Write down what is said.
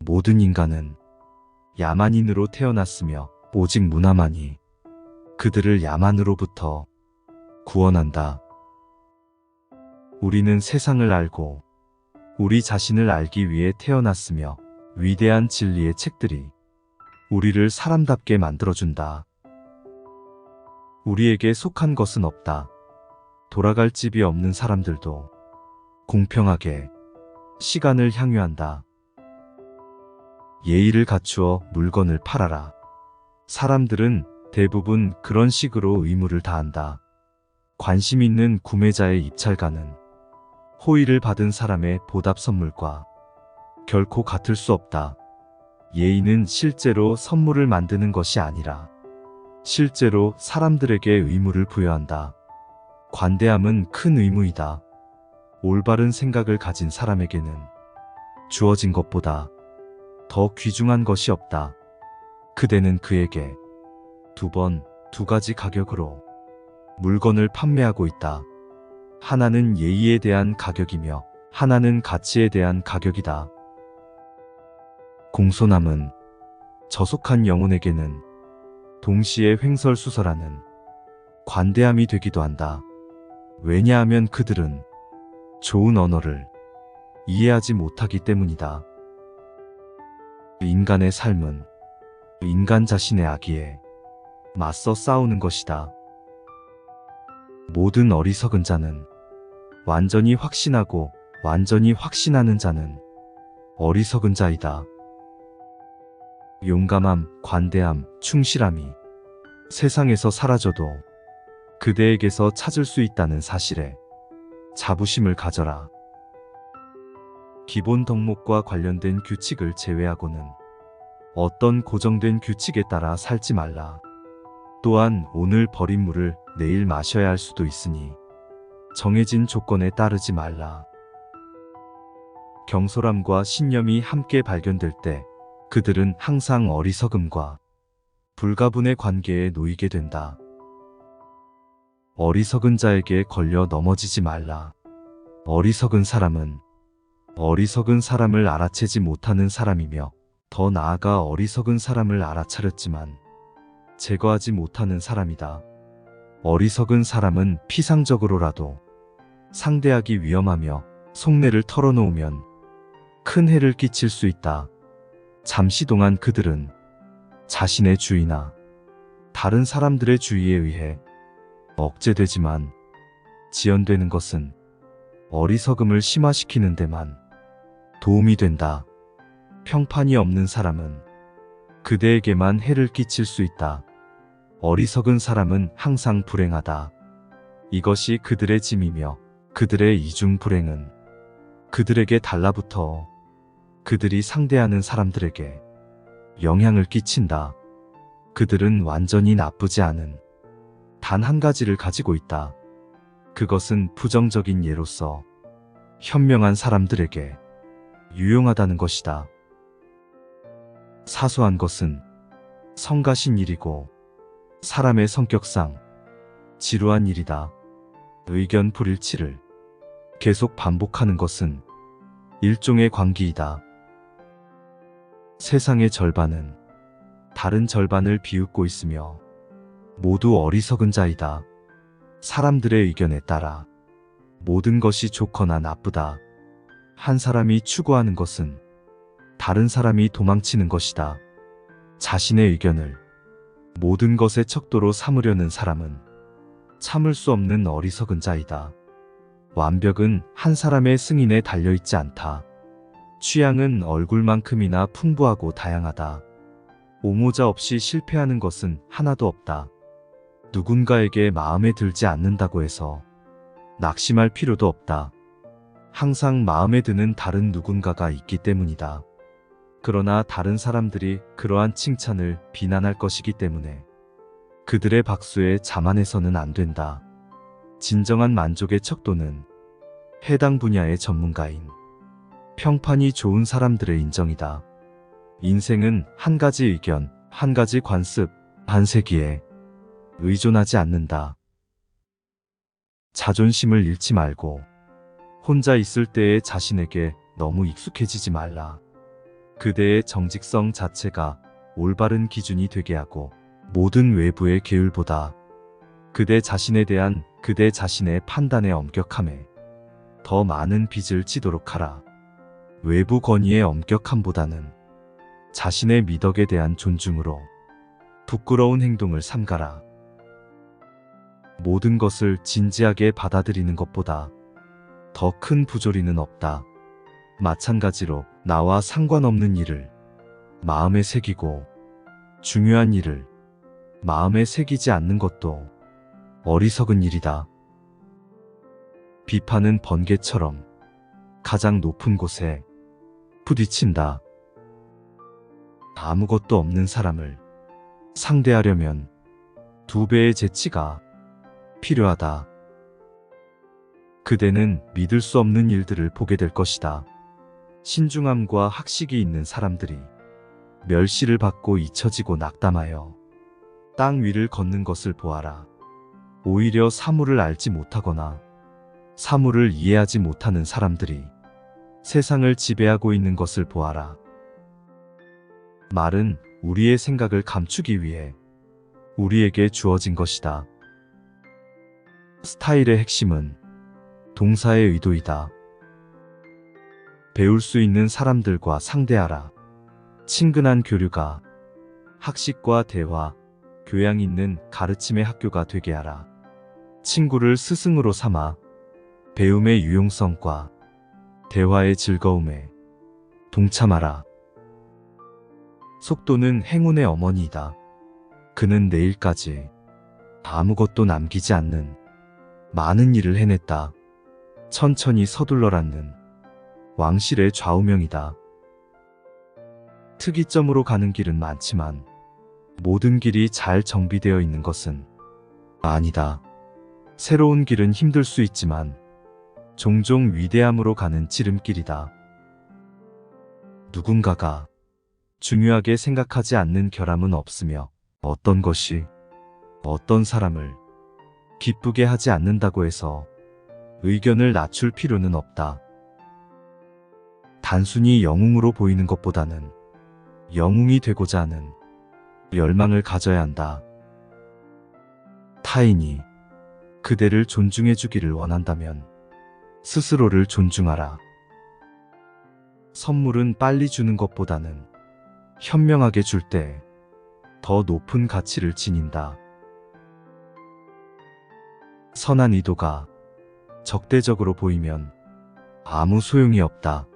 모든 인간은 야만인으로 태어났으며 오직 문화만이 그들을 야만으로부터 구원한다. 우리는 세상을 알고 우리 자신을 알기 위해 태어났으며 위대한 진리의 책들이 우리를 사람답게 만들어준다. 우리에게 속한 것은 없다. 돌아갈 집이 없는 사람들도 공평하게 시간을 향유한다. 예의를 갖추어 물건을 팔아라. 사람들은 대부분 그런 식으로 의무를 다한다. 관심 있는 구매자의 입찰가는 호의를 받은 사람의 보답 선물과 결코 같을 수 없다. 예의는 실제로 선물을 만드는 것이 아니라 실제로 사람들에게 의무를 부여한다. 관대함은 큰 의무이다. 올바른 생각을 가진 사람에게는 주어진 것보다 더 귀중한 것이 없다. 그대는 그에게 두 번, 두 가지 가격으로 물건을 판매하고 있다. 하나는 예의에 대한 가격이며 하나는 가치에 대한 가격이다. 공손함은 저속한 영혼에게는 동시에 횡설수설하는 관대함이 되기도 한다. 왜냐하면 그들은 좋은 언어를 이해하지 못하기 때문이다. 인간의 삶은 인간 자신의 악의에 맞서 싸우는 것이다. 모든 어리석은 자는 완전히 확신하고 완전히 확신하는 자는 어리석은 자이다. 용감함, 관대함, 충실함이 세상에서 사라져도 그대에게서 찾을 수 있다는 사실에 자부심을 가져라. 기본 덕목과 관련된 규칙을 제외하고는 어떤 고정된 규칙에 따라 살지 말라. 또한 오늘 버린 물을 내일 마셔야 할 수도 있으니 정해진 조건에 따르지 말라. 경솔함과 신념이 함께 발견될 때 그들은 항상 어리석음과 불가분의 관계에 놓이게 된다. 어리석은 자에게 걸려 넘어지지 말라. 어리석은 사람은 어리석은 사람을 알아채지 못하는 사람이며 더 나아가 어리석은 사람을 알아차렸지만 제거하지 못하는 사람이다. 어리석은 사람은 피상적으로라도 상대하기 위험하며 속내를 털어놓으면 큰 해를 끼칠 수 있다. 잠시 동안 그들은 자신의 주의나 다른 사람들의 주의에 의해 억제되지만 지연되는 것은 어리석음을 심화시키는 데만 도움이 된다. 평판이 없는 사람은 그대에게만 해를 끼칠 수 있다. 어리석은 사람은 항상 불행하다. 이것이 그들의 짐이며 그들의 이중 불행은 그들에게 달라붙어 그들이 상대하는 사람들에게 영향을 끼친다. 그들은 완전히 나쁘지 않은 단 한 가지를 가지고 있다. 그것은 부정적인 예로서 현명한 사람들에게 유용하다는 것이다. 사소한 것은 성가신 일이고 사람의 성격상 지루한 일이다. 의견 불일치를 계속 반복하는 것은 일종의 광기이다. 세상의 절반은 다른 절반을 비웃고 있으며 모두 어리석은 자이다. 사람들의 의견에 따라 모든 것이 좋거나 나쁘다. 한 사람이 추구하는 것은 다른 사람이 도망치는 것이다. 자신의 의견을 모든 것의 척도로 삼으려는 사람은 참을 수 없는 어리석은 자이다. 완벽은 한 사람의 승인에 달려있지 않다. 취향은 얼굴만큼이나 풍부하고 다양하다. 오모자 없이 실패하는 것은 하나도 없다. 누군가에게 마음에 들지 않는다고 해서 낙심할 필요도 없다. 항상 마음에 드는 다른 누군가가 있기 때문이다. 그러나 다른 사람들이 그러한 칭찬을 비난할 것이기 때문에 그들의 박수에 자만해서는 안 된다. 진정한 만족의 척도는 해당 분야의 전문가인 평판이 좋은 사람들의 인정이다. 인생은 한 가지 의견, 한 가지 관습, 반세기에 의존하지 않는다. 자존심을 잃지 말고 혼자 있을 때의 자신에게 너무 익숙해지지 말라. 그대의 정직성 자체가 올바른 기준이 되게 하고 모든 외부의 계율보다 그대 자신에 대한 그대 자신의 판단의 엄격함에 더 많은 빚을 지도록 하라. 외부 권위의 엄격함보다는 자신의 미덕에 대한 존중으로 부끄러운 행동을 삼가라. 모든 것을 진지하게 받아들이는 것보다 더 큰 부조리는 없다. 마찬가지로 나와 상관없는 일을 마음에 새기고 중요한 일을 마음에 새기지 않는 것도 어리석은 일이다. 비판은 번개처럼 가장 높은 곳에 부딪힌다. 아무것도 없는 사람을 상대하려면 2배의 재치가 필요하다. 그대는 믿을 수 없는 일들을 보게 될 것이다. 신중함과 학식이 있는 사람들이 멸시를 받고 잊혀지고 낙담하여 땅 위를 걷는 것을 보아라. 오히려 사물을 알지 못하거나 사물을 이해하지 못하는 사람들이 세상을 지배하고 있는 것을 보아라. 말은 우리의 생각을 감추기 위해 우리에게 주어진 것이다. 스타일의 핵심은 동사의 의도이다. 배울 수 있는 사람들과 상대하라. 친근한 교류가 학식과 대화, 교양 있는 가르침의 학교가 되게 하라. 친구를 스승으로 삼아 배움의 유용성과 대화의 즐거움에 동참하라. 속도는 행운의 어머니이다. 그는 내일까지 아무것도 남기지 않는 많은 일을 해냈다. 천천히 서둘러라는 왕실의 좌우명이다. 특이점으로 가는 길은 많지만 모든 길이 잘 정비되어 있는 것은 아니다. 새로운 길은 힘들 수 있지만 종종 위대함으로 가는 지름길이다. 누군가가 중요하게 생각하지 않는 결함은 없으며 어떤 것이 어떤 사람을 기쁘게 하지 않는다고 해서 의견을 낮출 필요는 없다. 단순히 영웅으로 보이는 것보다는 영웅이 되고자 하는 열망을 가져야 한다. 타인이 그대를 존중해 주기를 원한다면 스스로를 존중하라. 선물은 빨리 주는 것보다는 현명하게 줄 때 더 높은 가치를 지닌다. 선한 의도가 적대적으로 보이면 아무 소용이 없다.